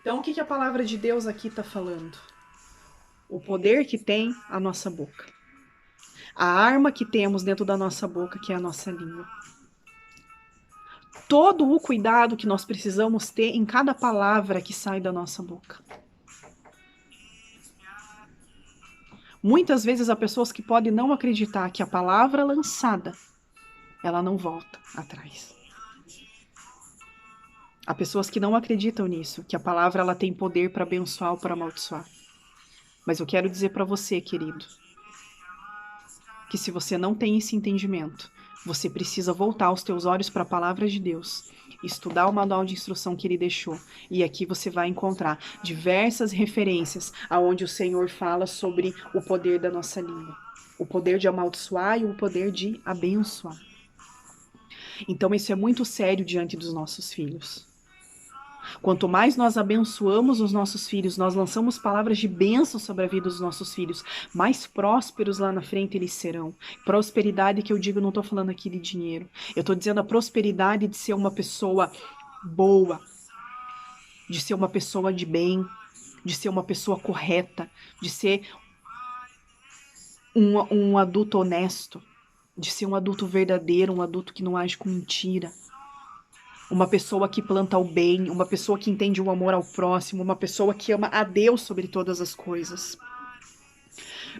Então, o que a palavra de Deus aqui está falando? O poder que tem a nossa boca. A arma que temos dentro da nossa boca, que é a nossa língua. Todo o cuidado que nós precisamos ter em cada palavra que sai da nossa boca. Muitas vezes há pessoas que podem não acreditar que a palavra lançada, ela não volta atrás. Há pessoas que não acreditam nisso, que a palavra ela tem poder para abençoar ou para amaldiçoar. Mas eu quero dizer para você, querido, que se você não tem esse entendimento, você precisa voltar os teus olhos para a palavra de Deus, estudar o manual de instrução que ele deixou, e aqui você vai encontrar diversas referências aonde o Senhor fala sobre o poder da nossa língua, o poder de amaldiçoar e o poder de abençoar. Então isso é muito sério diante dos nossos filhos. Quanto mais nós abençoamos os nossos filhos, nós lançamos palavras de bênção sobre a vida dos nossos filhos, mais prósperos lá na frente eles serão. Prosperidade que eu digo, não estou falando aqui de dinheiro. Eu estou dizendo a prosperidade de ser uma pessoa boa, de ser uma pessoa de bem, de ser uma pessoa correta, de ser um adulto honesto, de ser um adulto verdadeiro, um adulto que não age com mentira. Uma pessoa que planta o bem, uma pessoa que entende o amor ao próximo, uma pessoa que ama a Deus sobre todas as coisas.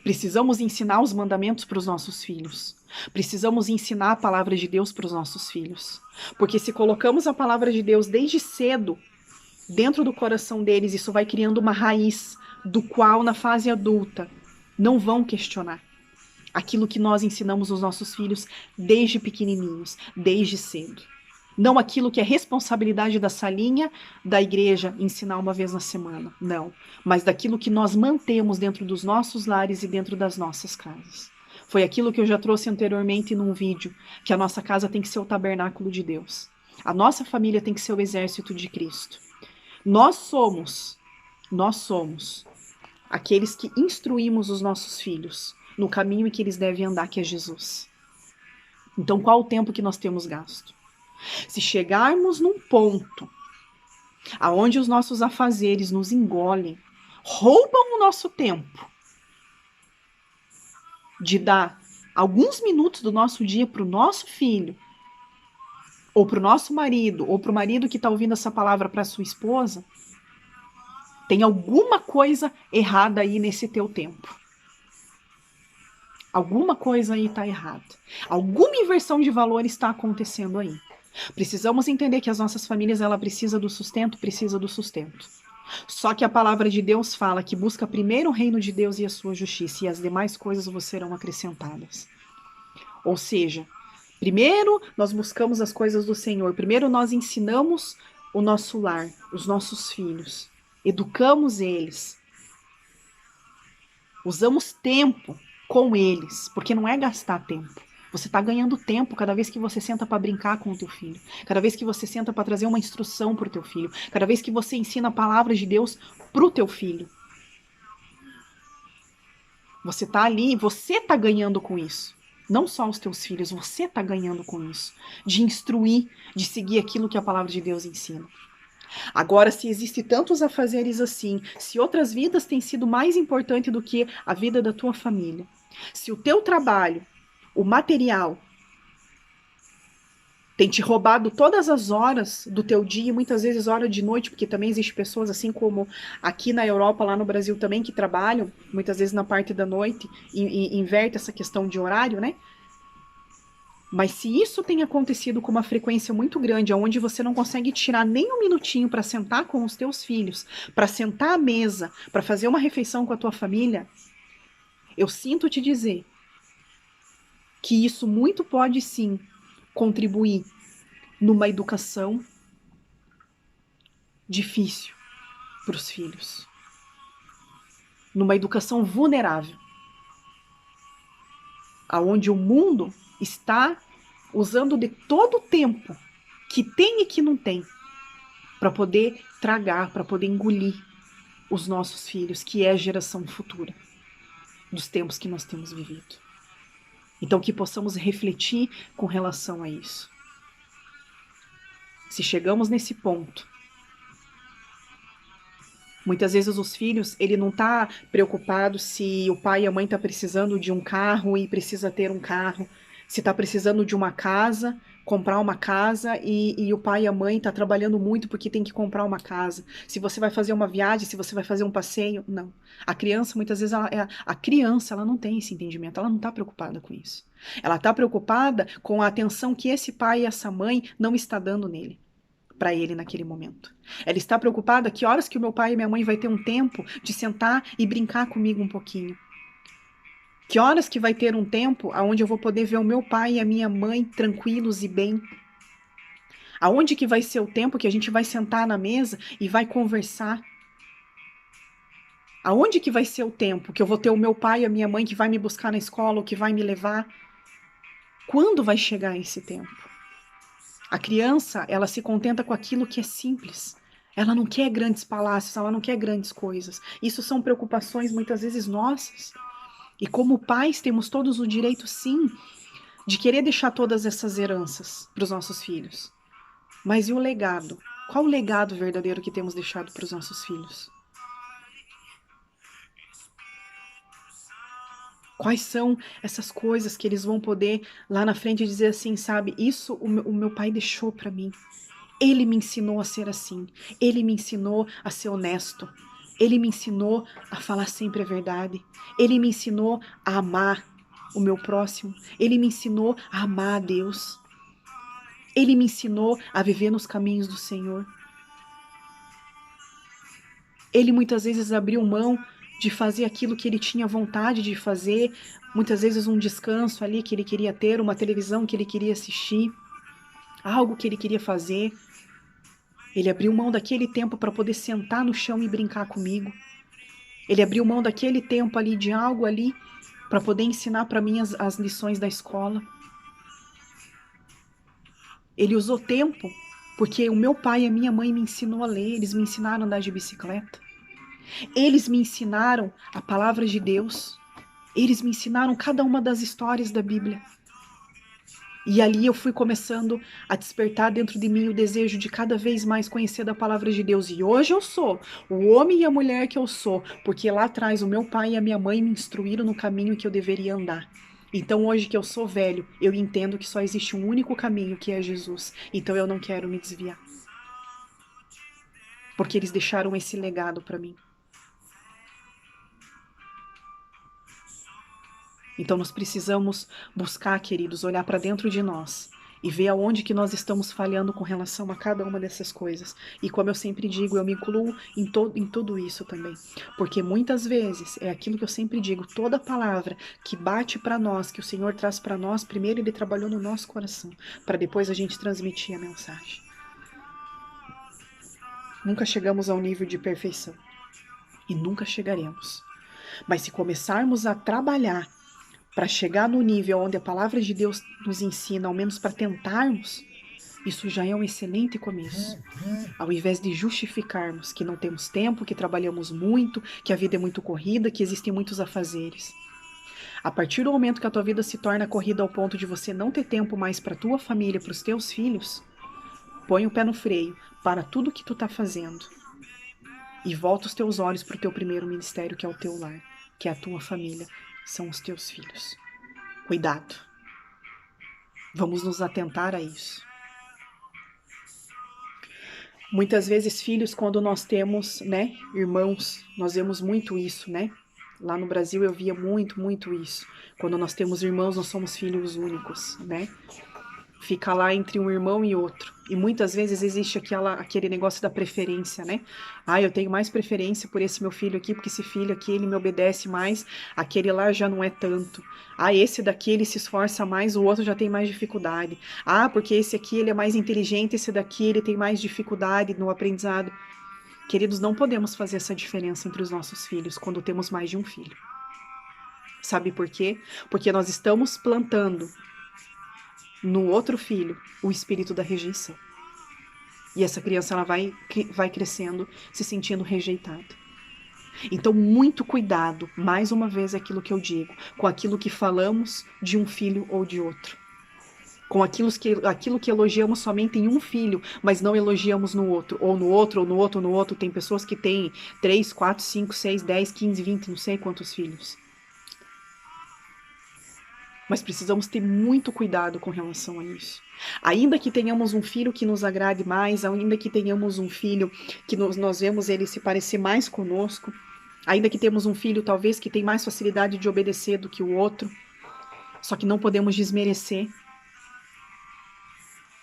Precisamos ensinar os mandamentos para os nossos filhos. Precisamos ensinar a palavra de Deus para os nossos filhos. Porque se colocamos a palavra de Deus desde cedo dentro do coração deles, isso vai criando uma raiz do qual na fase adulta não vão questionar aquilo que nós ensinamos aos nossos filhos desde pequenininhos, desde cedo. Não aquilo que é responsabilidade da salinha da igreja ensinar uma vez na semana, não. Mas daquilo que nós mantemos dentro dos nossos lares e dentro das nossas casas. Foi aquilo que eu já trouxe anteriormente num vídeo, que a nossa casa tem que ser o tabernáculo de Deus. A nossa família tem que ser o exército de Cristo. Nós somos aqueles que instruímos os nossos filhos no caminho em que eles devem andar, que é Jesus. Então, qual o tempo que nós temos gasto? Se chegarmos num ponto aonde os nossos afazeres nos engolem, roubam o nosso tempo de dar alguns minutos do nosso dia para o nosso filho, ou para o nosso marido, ou para o marido que está ouvindo essa palavra para sua esposa, tem alguma coisa errada aí nesse teu tempo. Alguma coisa aí está errada. Alguma inversão de valor está acontecendo aí. Precisamos entender que as nossas famílias, ela precisa do sustento. Só que a palavra de Deus fala que busca primeiro o reino de Deus e a sua justiça, e as demais coisas vos serão acrescentadas. Ou seja, primeiro nós buscamos as coisas do Senhor, primeiro nós ensinamos o nosso lar, os nossos filhos, educamos eles, usamos tempo com eles, porque não é gastar tempo. Você está ganhando tempo cada vez que você senta para brincar com o teu filho, cada vez que você senta para trazer uma instrução para o teu filho, cada vez que você ensina a palavra de Deus para o teu filho. Você está ali, você está ganhando com isso. Não só os teus filhos, você está ganhando com isso. De instruir, de seguir aquilo que a palavra de Deus ensina. Agora, se existe tantos afazeres assim, se outras vidas têm sido mais importante do que a vida da tua família, se o teu trabalho, o material, tem te roubado todas as horas do teu dia, muitas vezes hora de noite, porque também existem pessoas assim como aqui na Europa, lá no Brasil também, que trabalham, muitas vezes na parte da noite, e inverte essa questão de horário, né? Mas se isso tem acontecido com uma frequência muito grande, onde você não consegue tirar nem um minutinho para sentar com os teus filhos, para sentar à mesa, para fazer uma refeição com a tua família, eu sinto te dizer que isso muito pode sim contribuir numa educação difícil para os filhos, numa educação vulnerável, aonde o mundo está usando de todo o tempo que tem e que não tem para poder tragar, para poder engolir os nossos filhos, que é a geração futura dos tempos que nós temos vivido. Então, que possamos refletir com relação a isso. Se chegamos nesse ponto, Muitas vezes os filhos, ele não tá preocupado se o pai e a mãe tá precisando de um carro e precisa ter um carro, se tá precisando de uma casa, comprar uma casa e o pai e a mãe tá trabalhando muito porque tem que comprar uma casa. Se você vai fazer uma viagem, se você vai fazer um passeio, não. A criança, muitas vezes, a criança, ela não tem esse entendimento, ela não tá preocupada com isso. Ela tá preocupada com a atenção que esse pai e essa mãe não está dando nele para ele naquele momento. Ela está preocupada que horas que o meu pai e minha mãe vai ter um tempo de sentar e brincar comigo um pouquinho. Que horas que vai ter um tempo aonde eu vou poder ver o meu pai e a minha mãe tranquilos e bem? Aonde que vai ser o tempo que a gente vai sentar na mesa e vai conversar? Aonde que vai ser o tempo que eu vou ter o meu pai e a minha mãe que vai me buscar na escola ou que vai me levar? Quando vai chegar esse tempo? A criança, ela se contenta com aquilo que é simples. Ela não quer grandes palácios, ela não quer grandes coisas. Isso são preocupações muitas vezes nossas. E como pais, temos todos o direito, sim, de querer deixar todas essas heranças para os nossos filhos. Mas e o legado? Qual o legado verdadeiro que temos deixado para os nossos filhos? Quais são essas coisas que eles vão poder lá na frente dizer assim, sabe? Isso o meu pai deixou para mim. Ele me ensinou a ser assim. Ele me ensinou a ser honesto. Ele me ensinou a falar sempre a verdade. Ele me ensinou a amar o meu próximo. Ele me ensinou a amar a Deus. Ele me ensinou a viver nos caminhos do Senhor. Ele muitas vezes abriu mão de fazer aquilo que ele tinha vontade de fazer, muitas vezes um descanso ali que ele queria ter, uma televisão que ele queria assistir, algo que ele queria fazer. Ele abriu mão daquele tempo para poder sentar no chão e brincar comigo. Ele abriu mão daquele tempo ali, de algo ali, para poder ensinar para mim as lições da escola. Ele usou tempo porque o meu pai e a minha mãe me ensinou a ler, eles me ensinaram a andar de bicicleta. Eles me ensinaram a palavra de Deus. Eles me ensinaram cada uma das histórias da Bíblia. E ali eu fui começando a despertar dentro de mim o desejo de cada vez mais conhecer da palavra de Deus. E hoje eu sou o homem e a mulher que eu sou, porque lá atrás o meu pai e a minha mãe me instruíram no caminho que eu deveria andar. Então hoje que eu sou velho, eu entendo que só existe um único caminho, que é Jesus. Então eu não quero me desviar. Porque eles deixaram esse legado para mim. Então nós precisamos buscar, queridos, olhar para dentro de nós e ver aonde que nós estamos falhando com relação a cada uma dessas coisas. E como eu sempre digo, eu me incluo em tudo isso também. Porque muitas vezes, é aquilo que eu sempre digo, toda palavra que bate para nós, que o Senhor traz para nós, primeiro Ele trabalhou no nosso coração, para depois a gente transmitir a mensagem. Nunca chegamos ao nível de perfeição. E nunca chegaremos. Mas se começarmos a trabalhar para chegar no nível onde a palavra de Deus nos ensina, ao menos para tentarmos, isso já é um excelente começo. Ao invés de justificarmos que não temos tempo, que trabalhamos muito, que a vida é muito corrida, que existem muitos afazeres. A partir do momento que a tua vida se torna corrida ao ponto de você não ter tempo mais para tua família, para os teus filhos, põe o pé no freio, para tudo que tu está fazendo e volta os teus olhos para o teu primeiro ministério, que é o teu lar, que é a tua família, são os teus filhos. Cuidado. Vamos nos atentar a isso. Muitas vezes, filhos, quando nós temos, né, irmãos, nós vemos muito isso, né? Lá no Brasil eu via muito isso. Quando nós temos irmãos, nós somos filhos únicos, né? Fica lá entre um irmão e outro. E muitas vezes existe aquele negócio da preferência, né? Ah, eu tenho mais preferência por esse meu filho aqui, porque esse filho aqui, ele me obedece mais, aquele lá já não é tanto. Ah, esse daqui, ele se esforça mais, o outro já tem mais dificuldade. Ah, porque esse aqui, ele é mais inteligente, esse daqui, ele tem mais dificuldade no aprendizado. Queridos, não podemos fazer essa diferença entre os nossos filhos quando temos mais de um filho. Sabe por quê? Porque nós estamos plantando no outro filho o espírito da rejeição. E essa criança ela vai crescendo se sentindo rejeitada. Então, muito cuidado, mais uma vez aquilo que eu digo, com aquilo que falamos de um filho ou de outro. com aquilo que elogiamos somente em um filho, mas não elogiamos no outro, ou no outro, ou no outro, ou no outro. Tem pessoas que têm 3, 4, 5, 6, 10, 15, 20, não sei quantos filhos. Mas precisamos ter muito cuidado com relação a isso. Ainda que tenhamos um filho que nos agrade mais, ainda que tenhamos um filho que nós vemos ele se parecer mais conosco, ainda que temos um filho talvez que tem mais facilidade de obedecer do que o outro, só que não podemos desmerecer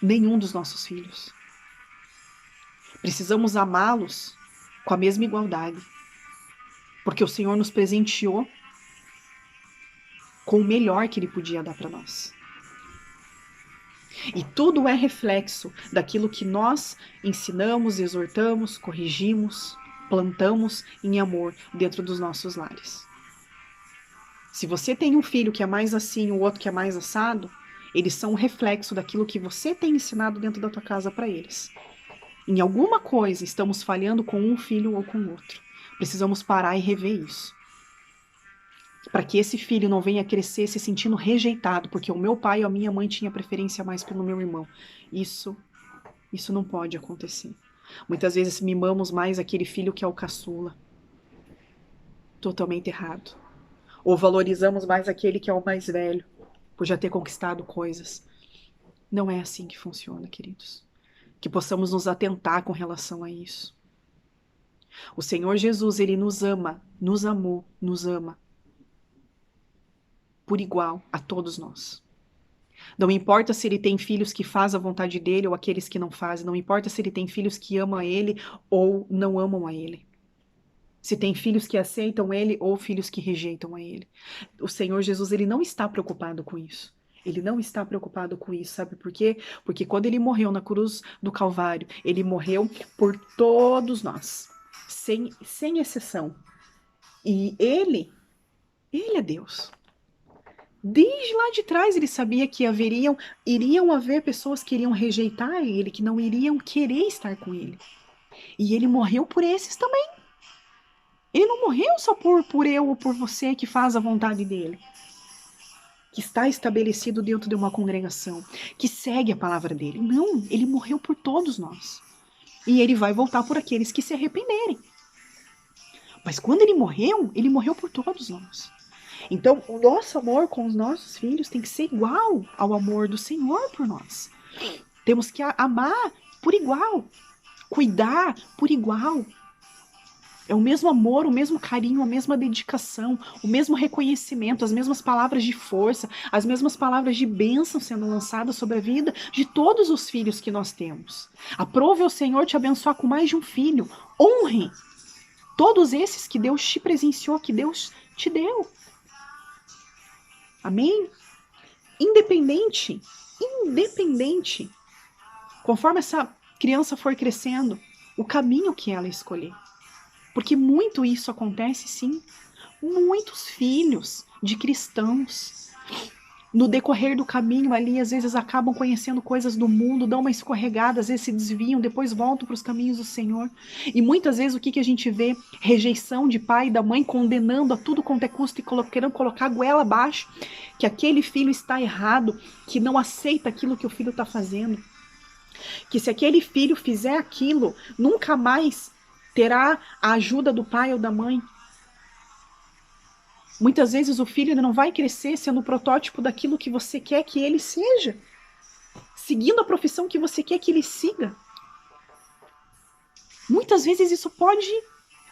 nenhum dos nossos filhos. Precisamos amá-los com a mesma igualdade, porque o Senhor nos presenteou com o melhor que Ele podia dar para nós. E tudo é reflexo daquilo que nós ensinamos, exortamos, corrigimos, plantamos em amor dentro dos nossos lares. Se você tem um filho que é mais assim, o outro que é mais assado, eles são um reflexo daquilo que você tem ensinado dentro da tua casa para eles. Em alguma coisa estamos falhando com um filho ou com o outro. Precisamos parar e rever isso. Para que esse filho não venha crescer se sentindo rejeitado, porque o meu pai ou a minha mãe tinha preferência mais pelo meu irmão. Isso não pode acontecer. Muitas vezes mimamos mais aquele filho que é o caçula. Totalmente errado. Ou valorizamos mais aquele que é o mais velho, por já ter conquistado coisas. Não é assim que funciona, queridos. Que possamos nos atentar com relação a isso. O Senhor Jesus, Ele nos ama, nos amou, nos ama por igual a todos nós. Não importa se ele tem filhos que fazem a vontade dele ou aqueles que não fazem. Não importa se ele tem filhos que amam a ele ou não amam a ele. Se tem filhos que aceitam ele ou filhos que rejeitam a ele. O Senhor Jesus, ele não está preocupado com isso. Ele não está preocupado com isso, sabe por quê? Porque quando ele morreu na cruz do Calvário, ele morreu por todos nós, sem exceção. E ele é Deus. Desde lá de trás ele sabia que iriam haver pessoas que iriam rejeitar ele, que não iriam querer estar com ele. E ele morreu por esses também. Ele não morreu só por eu ou por você que faz a vontade dele. Que está estabelecido dentro de uma congregação, que segue a palavra dele. Não, ele morreu por todos nós. E ele vai voltar por aqueles que se arrependerem. Mas quando ele morreu por todos nós. Então, o nosso amor com os nossos filhos tem que ser igual ao amor do Senhor por nós. Temos que amar por igual, cuidar por igual. É o mesmo amor, o mesmo carinho, a mesma dedicação, o mesmo reconhecimento, as mesmas palavras de força, as mesmas palavras de bênção sendo lançadas sobre a vida de todos os filhos que nós temos. Aprove ao Senhor te abençoar com mais de um filho. Honre todos esses que Deus te presenciou, que Deus te deu. Amém? Independente, conforme essa criança for crescendo, o caminho que ela escolher. Porque muito isso acontece, sim. Muitos filhos de cristãos, no decorrer do caminho ali, às vezes acabam conhecendo coisas do mundo, dão uma escorregada, às vezes se desviam, depois voltam para os caminhos do Senhor. E muitas vezes o que a gente vê? Rejeição de pai e da mãe, condenando a tudo quanto é custo e querendo colocar a goela abaixo, que aquele filho está errado, que não aceita aquilo que o filho está fazendo. Que se aquele filho fizer aquilo, nunca mais terá a ajuda do pai ou da mãe. Muitas vezes o filho ele não vai crescer sendo o protótipo daquilo que você quer que ele seja, seguindo a profissão que você quer que ele siga. Muitas vezes isso pode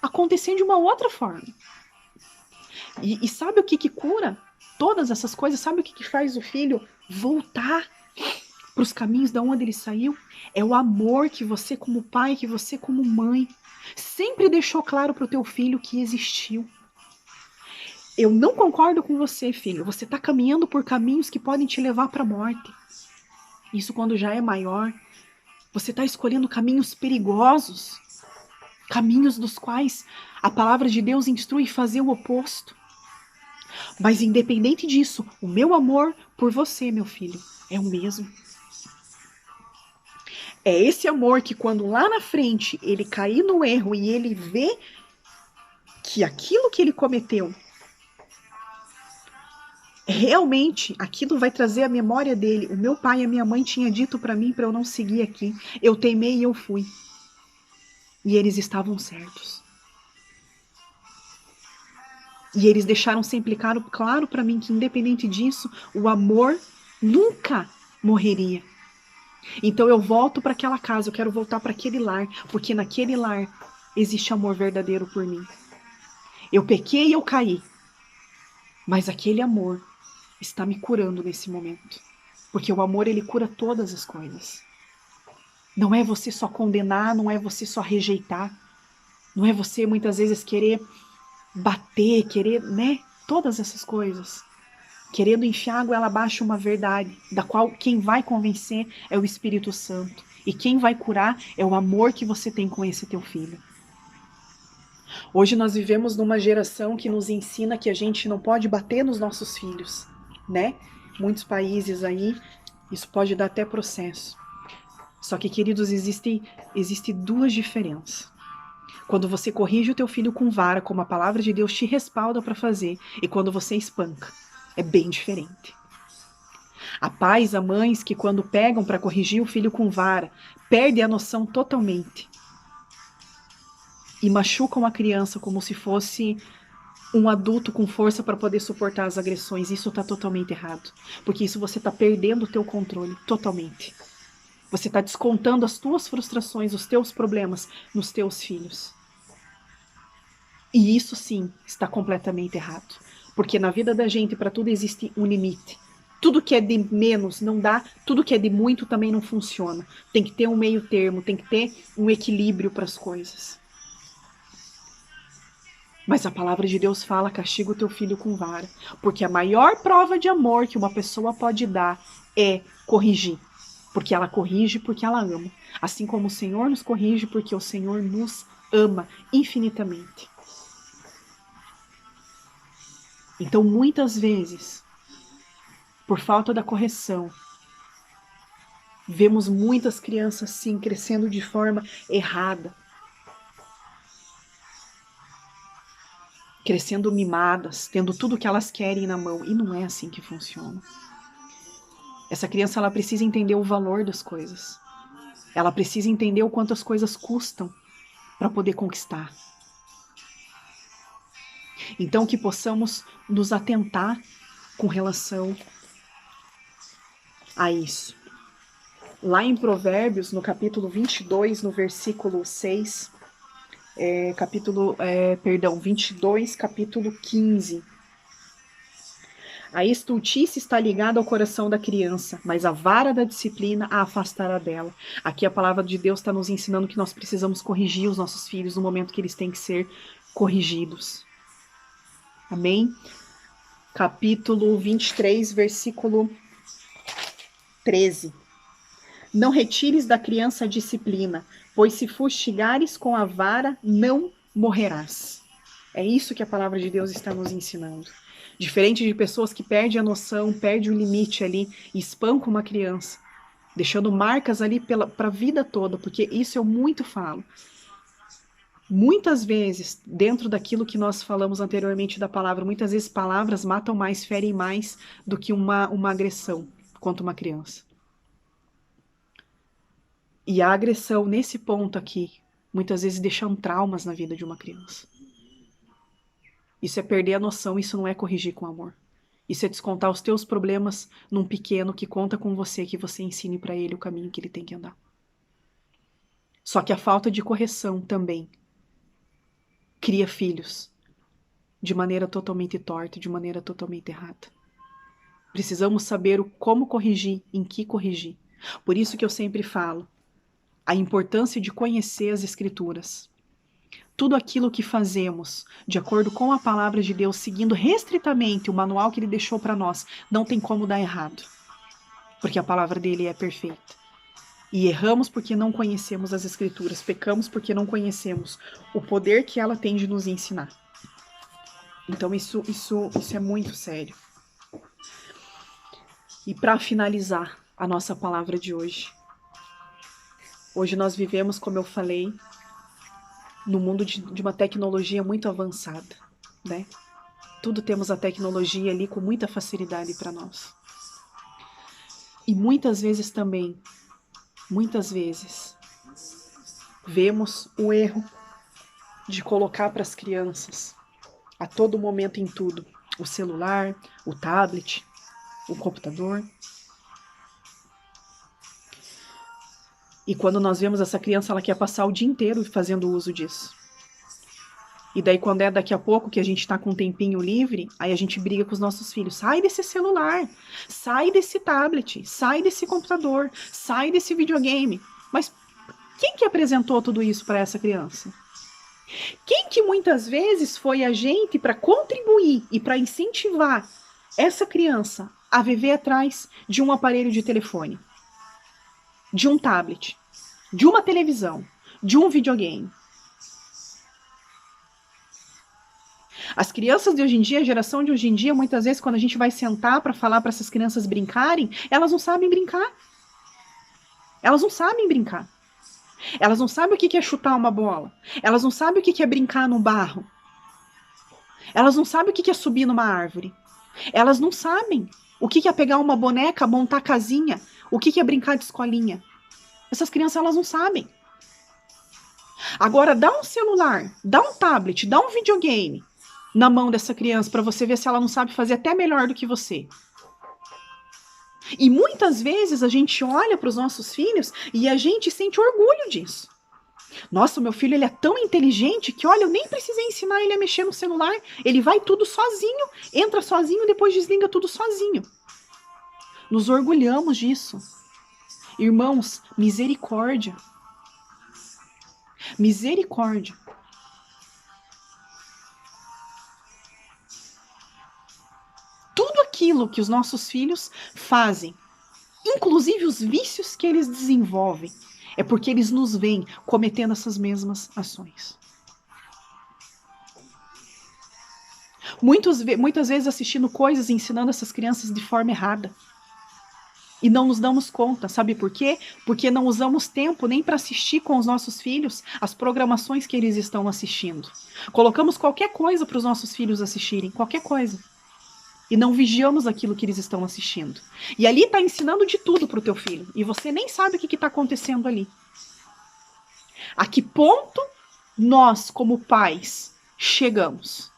acontecer de uma outra forma. E sabe o que cura todas essas coisas? Sabe o que faz o filho voltar para os caminhos de onde ele saiu? É o amor que você como pai, que você como mãe, sempre deixou claro para o teu filho que existiu. Eu não concordo com você, filho. Você está caminhando por caminhos que podem te levar para a morte. Isso quando já é maior. Você está escolhendo caminhos perigosos. Caminhos dos quais a palavra de Deus instrui fazer o oposto. Mas independente disso, o meu amor por você, meu filho, é o mesmo. É esse amor que quando lá na frente ele cair no erro e ele vê que aquilo que ele cometeu realmente aquilo vai trazer a memória dele. O meu pai e a minha mãe tinham dito para mim para eu não seguir aqui. Eu teimei e eu fui. E eles estavam certos. E eles deixaram sempre claro para mim que, independente disso, o amor nunca morreria. Então eu volto para aquela casa, eu quero voltar para aquele lar, porque naquele lar existe amor verdadeiro por mim. Eu pequei e eu caí, mas aquele amor está me curando nesse momento. Porque o amor, ele cura todas as coisas. Não é você só condenar, não é você só rejeitar, não é você muitas vezes querer bater, querer, né? Todas essas coisas. Querendo enfiar a goela abaixo uma verdade, da qual quem vai convencer é o Espírito Santo. E quem vai curar é o amor que você tem com esse teu filho. Hoje nós vivemos numa geração que nos ensina que a gente não pode bater nos nossos filhos, né? Muitos países aí, isso pode dar até processo. Só que, queridos, existem duas diferenças. Quando você corrige o teu filho com vara, como a palavra de Deus te respalda para fazer, e quando você espanca, é bem diferente. Há pais, há mães que quando pegam para corrigir o filho com vara, perdem a noção totalmente. E machucam a criança como se fosse um adulto com força para poder suportar as agressões. Isso está totalmente errado. Porque isso você está perdendo o teu controle totalmente. Você está descontando as tuas frustrações, os teus problemas nos teus filhos. E isso sim está completamente errado. Porque na vida da gente, para tudo existe um limite. Tudo que é de menos não dá, tudo que é de muito também não funciona. Tem que ter um meio termo, tem que ter um equilíbrio para as coisas. Mas a palavra de Deus fala: castiga o teu filho com vara. Porque a maior prova de amor que uma pessoa pode dar é corrigir. Porque ela corrige porque ela ama. Assim como o Senhor nos corrige porque o Senhor nos ama infinitamente. Então, muitas vezes, por falta da correção, vemos muitas crianças, sim, crescendo de forma errada. Crescendo mimadas, tendo tudo que elas querem na mão. E não é assim que funciona. Essa criança, ela precisa entender o valor das coisas. Ela precisa entender o quanto as coisas custam para poder conquistar. Então, que possamos nos atentar com relação a isso. Lá em Provérbios, no capítulo 22, no versículo 6, 22, capítulo 15. A estultice está ligada ao coração da criança, mas a vara da disciplina a afastará dela. Aqui a palavra de Deus está nos ensinando que nós precisamos corrigir os nossos filhos no momento que eles têm que ser corrigidos. Amém? Capítulo 23, versículo 13. Não retires da criança a disciplina, pois se fustigares com a vara, não morrerás. É isso que a palavra de Deus está nos ensinando. Diferente de pessoas que perdem a noção, perdem o limite ali e espancam uma criança, deixando marcas ali para a vida toda, porque isso eu muito falo. Muitas vezes, dentro daquilo que nós falamos anteriormente da palavra, muitas vezes palavras matam mais, ferem mais do que uma agressão contra uma criança. E a agressão, nesse ponto aqui, muitas vezes deixam traumas na vida de uma criança. Isso é perder a noção, isso não é corrigir com amor. Isso é descontar os teus problemas num pequeno que conta com você, que você ensine para ele o caminho que ele tem que andar. Só que a falta de correção também cria filhos de maneira totalmente torta, de maneira totalmente errada. Precisamos saber como corrigir, em que corrigir. Por isso que eu sempre falo a importância de conhecer as Escrituras. Tudo aquilo que fazemos, de acordo com a palavra de Deus, seguindo restritamente o manual que ele deixou para nós, não tem como dar errado. Porque a palavra dele é perfeita. E erramos porque não conhecemos as Escrituras, pecamos porque não conhecemos o poder que ela tem de nos ensinar. Então isso é muito sério. E para finalizar a nossa palavra de hoje, hoje nós vivemos, como eu falei, no mundo de uma tecnologia muito avançada, né? Tudo temos a tecnologia ali com muita facilidade para nós. E muitas vezes também, muitas vezes, vemos o erro de colocar para as crianças, a todo momento em tudo, o celular, o tablet, o computador. E quando nós vemos essa criança, ela quer passar o dia inteiro fazendo uso disso. E daí, quando é daqui a pouco que a gente tá com um tempinho livre, aí a gente briga com os nossos filhos. Sai desse celular, sai desse tablet, sai desse computador, sai desse videogame. Mas quem que apresentou tudo isso para essa criança? Quem que muitas vezes foi a gente para contribuir e para incentivar essa criança a viver atrás de um aparelho de telefone, de um tablet, de uma televisão, de um videogame? As crianças de hoje em dia, a geração de hoje em dia, muitas vezes quando a gente vai sentar para falar para essas crianças brincarem, elas não sabem brincar. Elas não sabem brincar. Elas não sabem o que é chutar uma bola. Elas não sabem o que é brincar no barro. Elas não sabem o que é subir numa árvore. Elas não sabem o que é pegar uma boneca, montar casinha, o que é brincar de escolinha. Essas crianças, elas não sabem. Agora, dá um celular, dá um tablet, dá um videogame na mão dessa criança para você ver se ela não sabe fazer até melhor do que você. E muitas vezes a gente olha para os nossos filhos e a gente sente orgulho disso. Nossa, o meu filho ele é tão inteligente que, olha, eu nem precisei ensinar ele a mexer no celular. Ele vai tudo sozinho, entra sozinho, depois desliga tudo sozinho. Nos orgulhamos disso. Irmãos, misericórdia. Misericórdia. Tudo aquilo que os nossos filhos fazem, inclusive os vícios que eles desenvolvem, é porque eles nos veem cometendo essas mesmas ações. Muitas vezes assistindo coisas e ensinando essas crianças de forma errada. E não nos damos conta, sabe por quê? Porque não usamos tempo nem para assistir com os nossos filhos as programações que eles estão assistindo. Colocamos qualquer coisa para os nossos filhos assistirem, qualquer coisa. E não vigiamos aquilo que eles estão assistindo. E ali está ensinando de tudo para o teu filho. E você nem sabe o que está acontecendo ali. A que ponto nós, como pais, chegamos?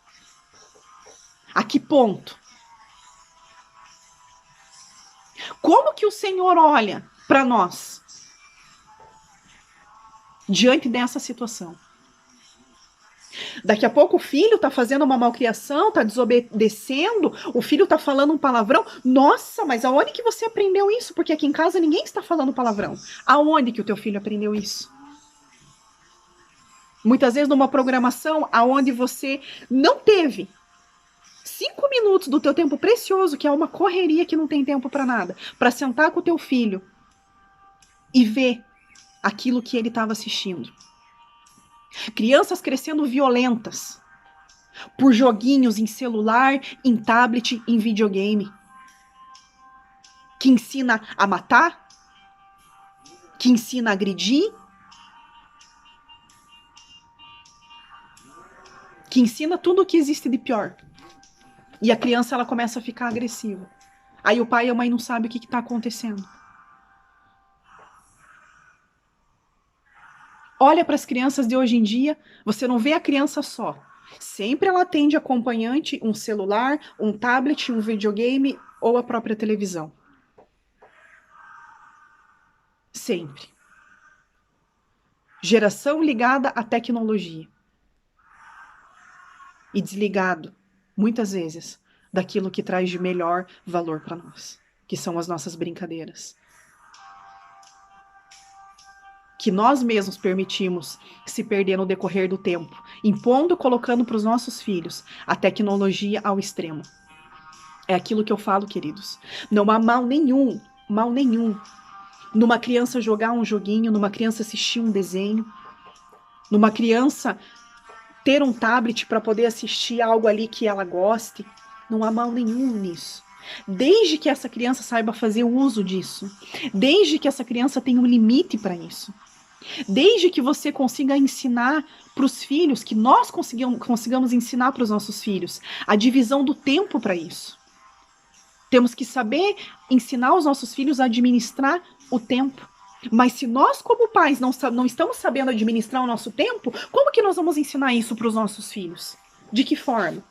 A que ponto? Como que o Senhor olha para nós diante dessa situação? Daqui a pouco o filho está fazendo uma malcriação, está desobedecendo, o filho está falando um palavrão. Nossa, mas aonde que você aprendeu isso? Porque aqui em casa ninguém está falando palavrão. Aonde que o teu filho aprendeu isso? Muitas vezes numa programação aonde você não teve 5 minutos do teu tempo precioso, que é uma correria que não tem tempo para nada, para sentar com o teu filho e ver aquilo que ele estava assistindo. Crianças crescendo violentas por joguinhos em celular, em tablet, em videogame, que ensina a matar, que ensina a agredir, que ensina tudo o que existe de pior. E a criança ela começa a ficar agressiva. Aí o pai e a mãe não sabem o que está acontecendo. Olha para as crianças de hoje em dia, você não vê a criança só. Sempre ela tem de acompanhante um celular, um tablet, um videogame ou a própria televisão. Sempre. Geração ligada à tecnologia. E desligado, muitas vezes, daquilo que traz de melhor valor para nós, que são as nossas brincadeiras. Que nós mesmos permitimos se perder no decorrer do tempo, impondo, colocando para os nossos filhos a tecnologia ao extremo. É aquilo que eu falo, queridos. Não há mal nenhum, numa criança jogar um joguinho, numa criança assistir um desenho, numa criança ter um tablet para poder assistir algo ali que ela goste. Não há mal nenhum nisso. Desde que essa criança saiba fazer uso disso. Desde que essa criança tenha um limite para isso. Desde que você consiga ensinar para os filhos, que nós consigamos ensinar para os nossos filhos a divisão do tempo para isso. Temos que saber ensinar os nossos filhos a administrar o tempo. Mas se nós, como pais, não estamos sabendo administrar o nosso tempo, como que nós vamos ensinar isso para os nossos filhos? De que forma?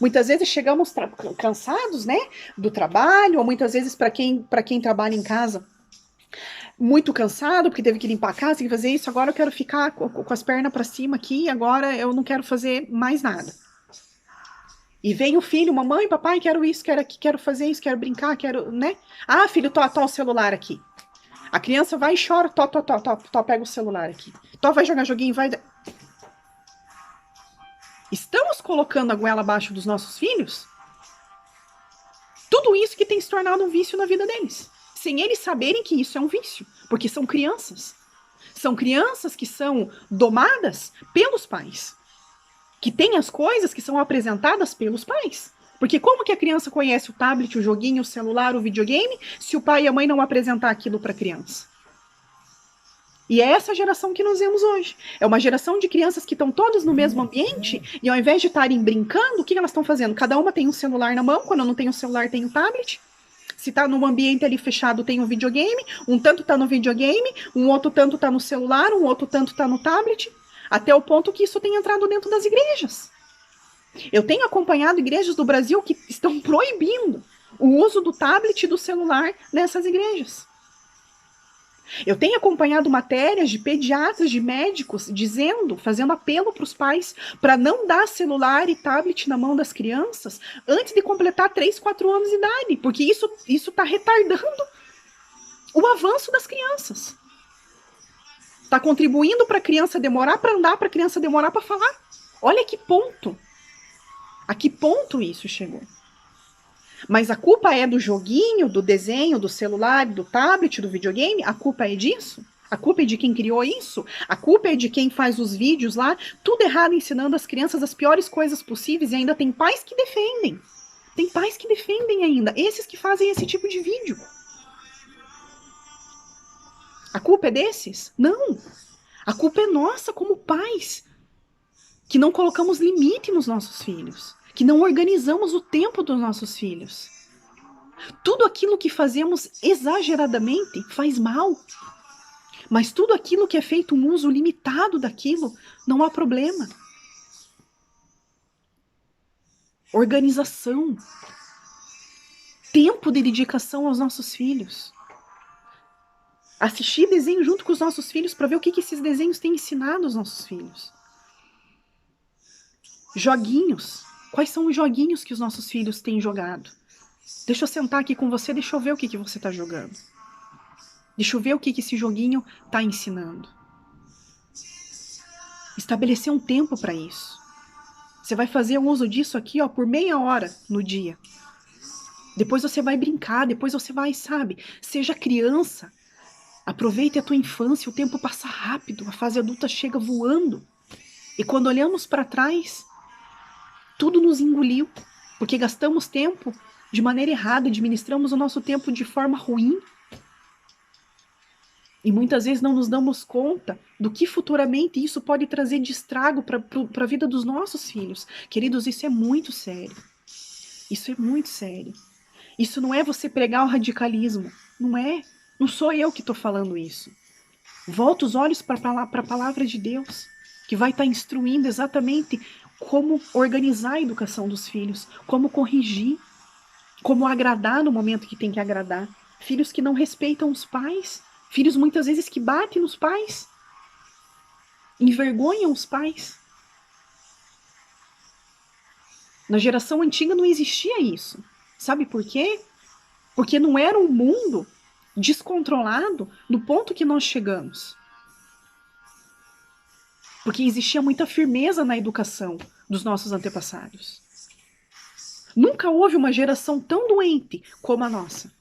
Muitas vezes chegamos cansados, né, do trabalho, ou muitas vezes para quem trabalha em casa, muito cansado, porque teve que limpar a casa, tem que fazer isso, agora eu quero ficar com as pernas para cima aqui, agora eu não quero fazer mais nada. E vem o filho, mamãe, papai, quero isso, quero fazer isso, quero brincar, quero, né? Ah, filho, tó o celular aqui. A criança vai e chora, tó, pega o celular aqui. Tó, vai jogar joguinho, vai... Estamos colocando a goela abaixo dos nossos filhos? Tudo isso que tem se tornado um vício na vida deles. Sem eles saberem que isso é um vício. Porque são crianças. São crianças que são domadas pelos pais. Que têm as coisas que são apresentadas pelos pais. Porque como que a criança conhece o tablet, o joguinho, o celular, o videogame, se o pai e a mãe não apresentar aquilo para a criança? E é essa geração que nós vemos hoje. É uma geração de crianças que estão todas no mesmo ambiente e ao invés de estarem brincando, o que elas estão fazendo? Cada uma tem um celular na mão, quando não tem um celular tem um tablet. Se está num ambiente ali fechado tem um videogame, um tanto está no videogame, um outro tanto está no celular, um outro tanto está no tablet, até o ponto que isso tem entrado dentro das igrejas. Eu tenho acompanhado igrejas do Brasil que estão proibindo o uso do tablet e do celular nessas igrejas. Eu tenho acompanhado matérias de pediatras, de médicos, fazendo apelo para os pais para não dar celular e tablet na mão das crianças antes de completar 3, 4 anos de idade, porque isso está retardando o avanço das crianças. Está contribuindo para a criança demorar para andar, para a criança demorar para falar. Olha que ponto. A que ponto isso chegou? Mas a culpa é do joguinho, do desenho, do celular, do tablet, do videogame? A culpa é disso? A culpa é de quem criou isso? A culpa é de quem faz os vídeos lá? Tudo errado, ensinando as crianças as piores coisas possíveis e ainda tem pais que defendem. Tem pais que defendem ainda. Esses que fazem esse tipo de vídeo. A culpa é desses? Não. A culpa é nossa como pais. Que não colocamos limite nos nossos filhos. Que não organizamos o tempo dos nossos filhos. Tudo aquilo que fazemos exageradamente faz mal. Mas tudo aquilo que é feito um uso limitado daquilo, não há problema. Organização. Tempo de dedicação aos nossos filhos. Assistir desenho junto com os nossos filhos para ver o que esses desenhos têm ensinado aos nossos filhos. Joguinhos. Quais são os joguinhos que os nossos filhos têm jogado? Deixa eu sentar aqui com você, deixa eu ver o que você está jogando. Deixa eu ver o que esse joguinho está ensinando. Estabelecer um tempo para isso. Você vai fazer um uso disso aqui, ó, por meia hora no dia. Depois você vai brincar, depois você vai, sabe? Seja criança. Aproveite a tua infância, o tempo passa rápido, a fase adulta chega voando. E quando olhamos para trás, tudo nos engoliu, porque gastamos tempo de maneira errada, administramos o nosso tempo de forma ruim. E muitas vezes não nos damos conta do que futuramente isso pode trazer de estrago para a vida dos nossos filhos. Queridos, isso é muito sério. Isso é muito sério. Isso não é você pregar o radicalismo. Não é. Não sou eu que estou falando isso. Volta os olhos para a palavra de Deus, que vai estar instruindo exatamente como organizar a educação dos filhos, como corrigir, como agradar no momento que tem que agradar. Filhos que não respeitam os pais, filhos muitas vezes que batem nos pais, envergonham os pais. Na geração antiga não existia isso. Sabe por quê? Porque não era um mundo descontrolado no ponto que nós chegamos. Porque existia muita firmeza na educação dos nossos antepassados. Nunca houve uma geração tão doente como a nossa.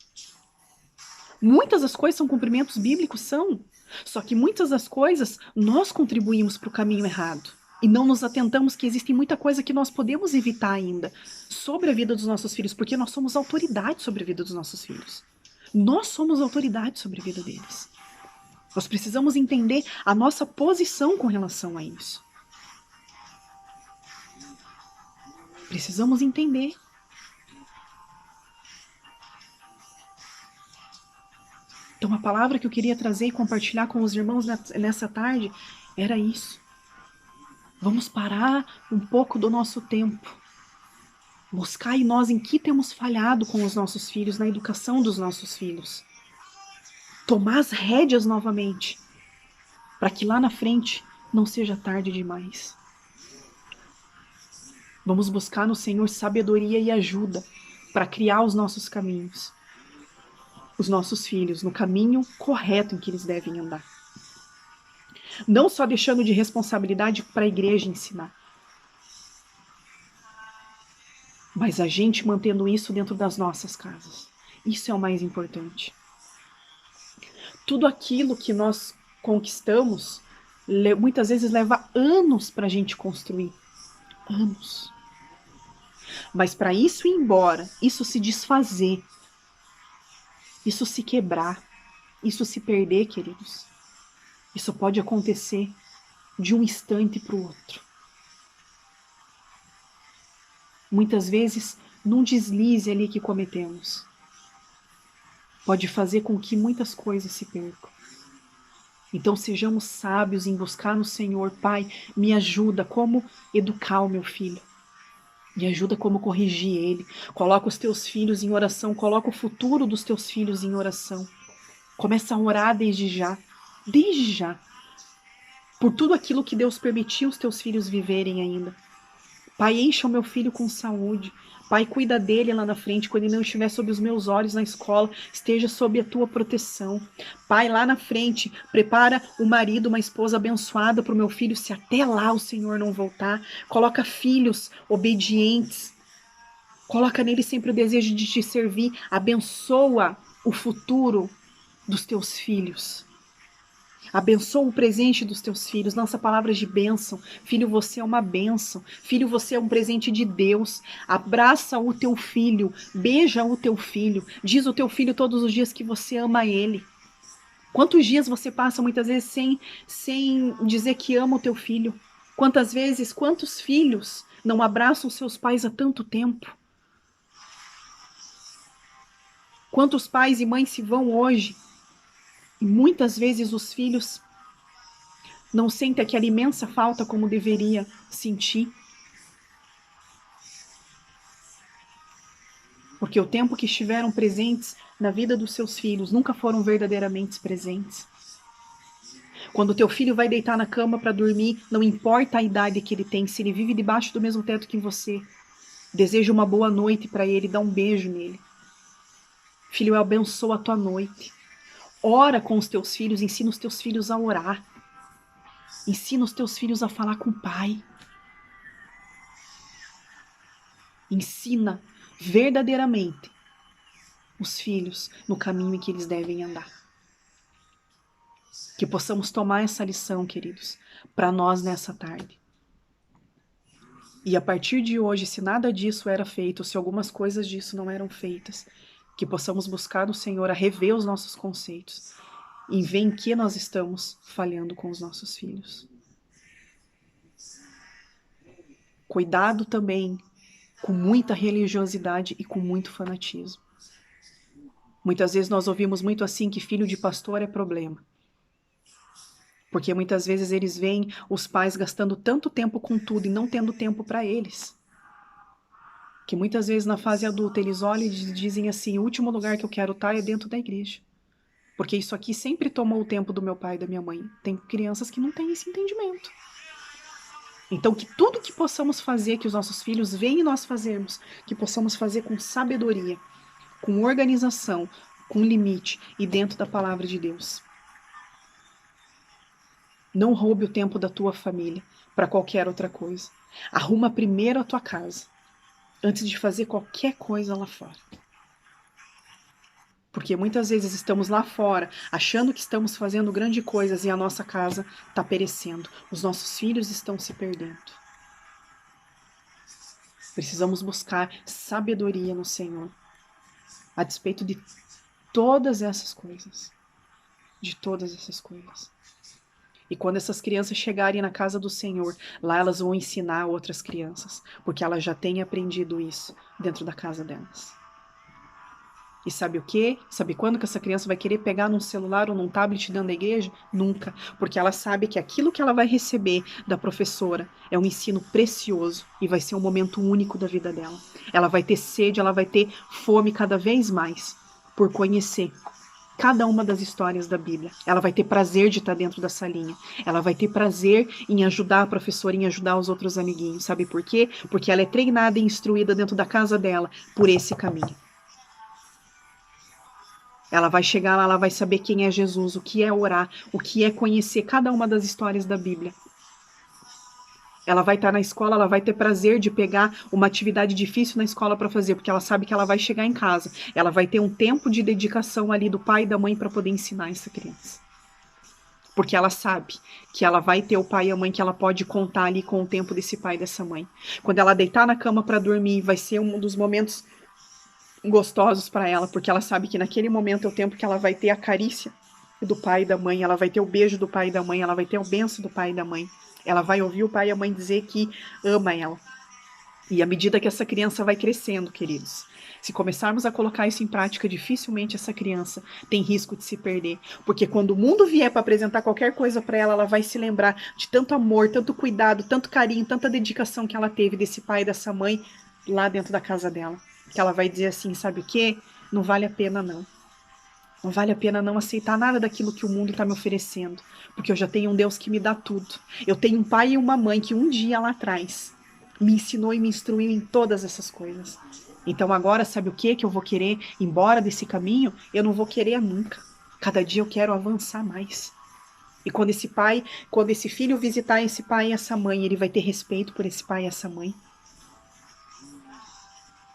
Muitas das coisas são cumprimentos bíblicos, são. Só que muitas das coisas nós contribuímos para o caminho errado. E não nos atentamos que existe muita coisa que nós podemos evitar ainda sobre a vida dos nossos filhos, porque nós somos autoridade sobre a vida dos nossos filhos. Nós somos autoridade sobre a vida deles. Nós precisamos entender a nossa posição com relação a isso. Precisamos entender. Então, a palavra que eu queria trazer e compartilhar com os irmãos nessa tarde era isso. Vamos parar um pouco do nosso tempo. Buscar em nós em que temos falhado com os nossos filhos, na educação dos nossos filhos. Tomar as rédeas novamente, para que lá na frente não seja tarde demais. Vamos buscar no Senhor sabedoria e ajuda para criar os nossos caminhos, os nossos filhos, no caminho correto em que eles devem andar. Não só deixando de responsabilidade para a igreja ensinar, mas a gente mantendo isso dentro das nossas casas. Isso é o mais importante. Tudo aquilo que nós conquistamos, muitas vezes leva anos para a gente construir. Anos. Mas para isso ir embora, isso se desfazer, isso se quebrar, isso se perder, queridos, isso pode acontecer de um instante para o outro. Muitas vezes, num deslize ali que cometemos, pode fazer com que muitas coisas se percam. Então sejamos sábios em buscar no Senhor. Pai, me ajuda como educar o meu filho. Me ajuda como corrigir ele. Coloca os teus filhos em oração. Coloca o futuro dos teus filhos em oração. Começa a orar desde já. Desde já. Por tudo aquilo que Deus permitiu os teus filhos viverem ainda. Pai, encha o meu filho com saúde. Pai, cuida dele lá na frente, quando ele não estiver sob os meus olhos na escola, esteja sob a tua proteção. Pai, lá na frente, prepara um marido, uma esposa abençoada para o meu filho, se até lá o Senhor não voltar. Coloca filhos obedientes. Coloca nele sempre o desejo de te servir. Abençoa o futuro dos teus filhos. Abençoa o presente dos teus filhos, lança palavras de bênção. Filho, você é uma bênção. Filho, você é um presente de Deus. Abraça o teu filho, beija o teu filho. Diz ao teu filho todos os dias que você ama ele. Quantos dias você passa muitas vezes sem dizer que ama o teu filho? Quantas vezes, quantos filhos não abraçam seus pais há tanto tempo? Quantos pais e mães se vão hoje? E muitas vezes os filhos não sentem aquela imensa falta como deveria sentir. Porque o tempo que estiveram presentes na vida dos seus filhos nunca foram verdadeiramente presentes. Quando o teu filho vai deitar na cama para dormir, não importa a idade que ele tem, se ele vive debaixo do mesmo teto que você, deseja uma boa noite para ele, dá um beijo nele. Filho, eu abençoo a tua noite. Ora com os teus filhos, ensina os teus filhos a orar. Ensina os teus filhos a falar com o pai. Ensina verdadeiramente os filhos no caminho em que eles devem andar. Que possamos tomar essa lição, queridos, para nós nessa tarde. E a partir de hoje, se nada disso era feito, se algumas coisas disso não eram feitas, que possamos buscar no Senhor a rever os nossos conceitos e ver em que nós estamos falhando com os nossos filhos. Cuidado também com muita religiosidade e com muito fanatismo. Muitas vezes nós ouvimos muito assim que filho de pastor é problema. Porque muitas vezes eles veem os pais gastando tanto tempo com tudo e não tendo tempo para eles. Que muitas vezes na fase adulta eles olham e dizem assim, o último lugar que eu quero estar é dentro da igreja. Porque isso aqui sempre tomou o tempo do meu pai e da minha mãe. Tem crianças que não têm esse entendimento. Então que tudo que possamos fazer, que os nossos filhos veem nós fazermos, que possamos fazer com sabedoria, com organização, com limite e dentro da palavra de Deus. Não roube o tempo da tua família para qualquer outra coisa. Arruma primeiro a tua casa, antes de fazer qualquer coisa lá fora. Porque muitas vezes estamos lá fora, achando que estamos fazendo grandes coisas e a nossa casa está perecendo. Os nossos filhos estão se perdendo. Precisamos buscar sabedoria no Senhor, a despeito de todas essas coisas. de todas essas coisas. E quando essas crianças chegarem na casa do Senhor, lá elas vão ensinar outras crianças, porque elas já têm aprendido isso dentro da casa delas. E sabe o quê? Sabe quando que essa criança vai querer pegar num celular ou num tablet dentro da igreja? Nunca, porque ela sabe que aquilo que ela vai receber da professora é um ensino precioso e vai ser um momento único da vida dela. Ela vai ter sede, ela vai ter fome cada vez mais por conhecer cada uma das histórias da Bíblia. Ela vai ter prazer de estar dentro da salinha. Ela vai ter prazer em ajudar a professora, em ajudar os outros amiguinhos. Sabe por quê? Porque ela é treinada e instruída dentro da casa dela por esse caminho. Ela vai chegar lá, ela vai saber quem é Jesus, o que é orar, o que é conhecer cada uma das histórias da Bíblia. Ela vai estar na escola, ela vai ter prazer de pegar uma atividade difícil na escola para fazer, porque ela sabe que ela vai chegar em casa. Ela vai ter um tempo de dedicação ali do pai e da mãe para poder ensinar essa criança. Porque ela sabe que ela vai ter o pai e a mãe que ela pode contar ali com o tempo desse pai e dessa mãe. Quando ela deitar na cama para dormir, vai ser um dos momentos gostosos para ela, porque ela sabe que naquele momento é o tempo que ela vai ter a carícia do pai e da mãe, ela vai ter o beijo do pai e da mãe, ela vai ter o benção do pai e da mãe. Ela vai ouvir o pai e a mãe dizer que ama ela. E à medida que essa criança vai crescendo, queridos, se começarmos a colocar isso em prática, dificilmente essa criança tem risco de se perder. Porque quando o mundo vier para apresentar qualquer coisa para ela, ela vai se lembrar de tanto amor, tanto cuidado, tanto carinho, tanta dedicação que ela teve desse pai e dessa mãe lá dentro da casa dela. Que ela vai dizer assim, sabe o quê? Não vale a pena não. Não vale a pena não aceitar nada daquilo que o mundo está me oferecendo. Porque eu já tenho um Deus que me dá tudo. Eu tenho um pai e uma mãe que um dia lá atrás me ensinou e me instruiu em todas essas coisas. Então agora, sabe o que eu vou querer? Ir embora desse caminho? Eu não vou querer nunca. Cada dia eu quero avançar mais. E quando esse filho visitar esse pai e essa mãe, ele vai ter respeito por esse pai e essa mãe.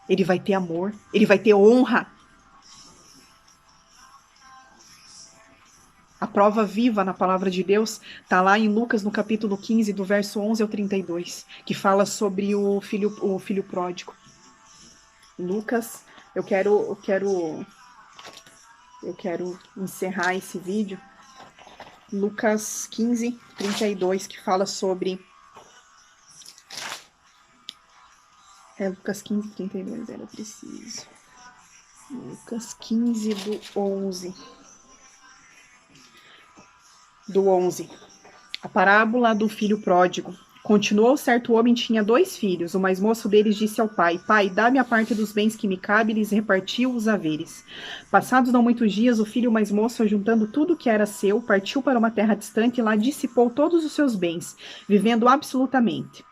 Ele vai ter amor, ele vai ter honra. A prova viva na palavra de Deus está lá em Lucas, no capítulo 15, do verso 11 ao 32, que fala sobre o filho pródigo. Lucas, eu quero encerrar esse vídeo. Lucas 15, 32, que fala sobre... Lucas 15, 32, era preciso. Lucas 15, do 11. A parábola do filho pródigo. Continuou, certo homem tinha 2 filhos. O mais moço deles disse ao pai: Pai, dá-me a parte dos bens que me cabe, e lhes repartiu os haveres. Passados não muitos dias, o filho mais moço, juntando tudo que era seu, partiu para uma terra distante e lá dissipou todos os seus bens, vivendo absolutamente.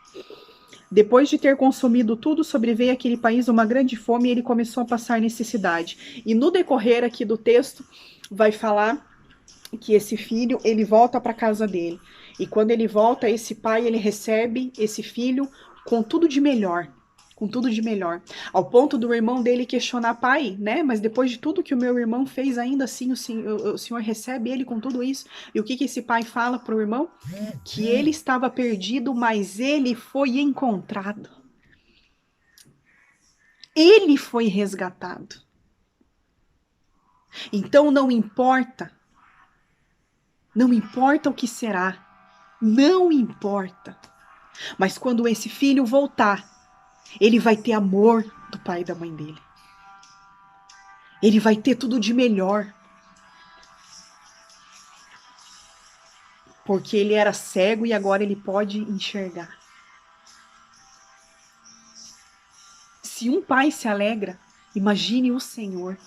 Depois de ter consumido tudo, sobreveio àquele país uma grande fome e ele começou a passar necessidade. E no decorrer aqui do texto, vai falar que esse filho, ele volta para casa dele. E quando ele volta, esse pai, ele recebe esse filho com tudo de melhor. Com tudo de melhor. Ao ponto do irmão dele questionar: pai, né? Mas depois de tudo que o meu irmão fez, ainda assim o senhor recebe ele com tudo isso? E o que esse pai fala para o irmão? Que ele estava perdido, mas ele foi encontrado. Ele foi resgatado. Então não importa o que será, não importa. Mas quando esse filho voltar, ele vai ter amor do pai e da mãe dele. Ele vai ter tudo de melhor. Porque ele era cego e agora ele pode enxergar. Se um pai se alegra, imagine o Senhor,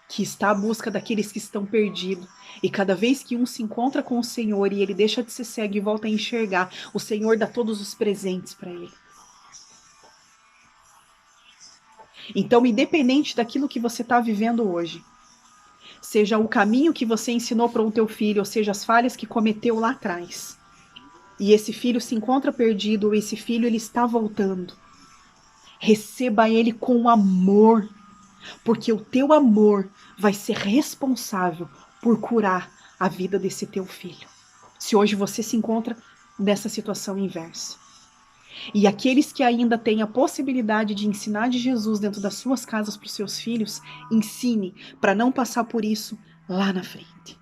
que está à busca daqueles que estão perdidos. E cada vez que um se encontra com o Senhor e ele deixa de ser cego e volta a enxergar, o Senhor dá todos os presentes para ele. Então, independente daquilo que você está vivendo hoje, seja o caminho que você ensinou para o teu filho, ou seja, as falhas que cometeu lá atrás, e esse filho se encontra perdido, ou esse filho ele está voltando, receba ele com amor, porque o teu amor vai ser responsável por curar a vida desse teu filho. Se hoje você se encontra nessa situação inversa. E aqueles que ainda têm a possibilidade de ensinar de Jesus dentro das suas casas para os seus filhos, ensine para não passar por isso lá na frente.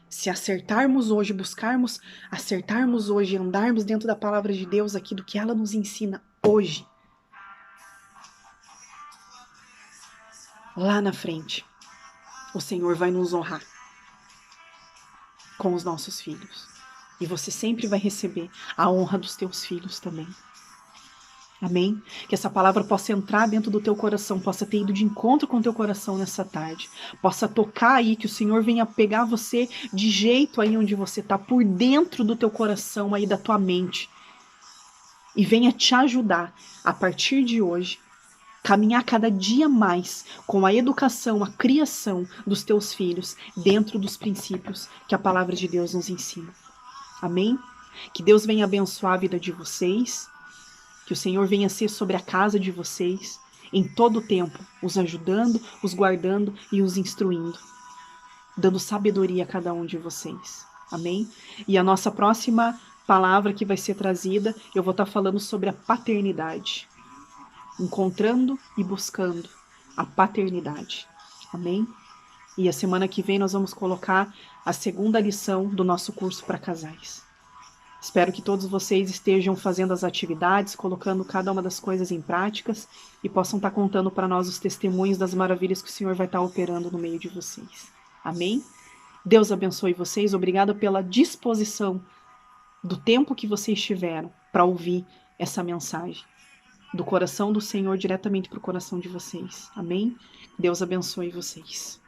Se acertarmos hoje, buscarmos acertarmos hoje, andarmos dentro da palavra de Deus aqui, do que ela nos ensina hoje, lá na frente, o Senhor vai nos honrar com os nossos filhos. E você sempre vai receber a honra dos teus filhos também. Amém? Que essa palavra possa entrar dentro do teu coração, possa ter ido de encontro com o teu coração nessa tarde, possa tocar aí, que o Senhor venha pegar você de jeito aí onde você está, por dentro do teu coração aí, da tua mente, e venha te ajudar, a partir de hoje, caminhar cada dia mais com a educação, a criação dos teus filhos, dentro dos princípios que a palavra de Deus nos ensina. Amém? Que Deus venha abençoar a vida de vocês, que o Senhor venha ser sobre a casa de vocês, em todo o tempo, os ajudando, os guardando e os instruindo, dando sabedoria a cada um de vocês. Amém? E a nossa próxima palavra que vai ser trazida, eu vou estar falando sobre a paternidade. Encontrando e buscando a paternidade. Amém? E a semana que vem nós vamos colocar a segunda lição do nosso curso para casais. Espero que todos vocês estejam fazendo as atividades, colocando cada uma das coisas em práticas e possam estar contando para nós os testemunhos das maravilhas que o Senhor vai estar operando no meio de vocês. Amém? Deus abençoe vocês. Obrigada pela disposição do tempo que vocês tiveram para ouvir essa mensagem do coração do Senhor diretamente para o coração de vocês. Amém? Deus abençoe vocês.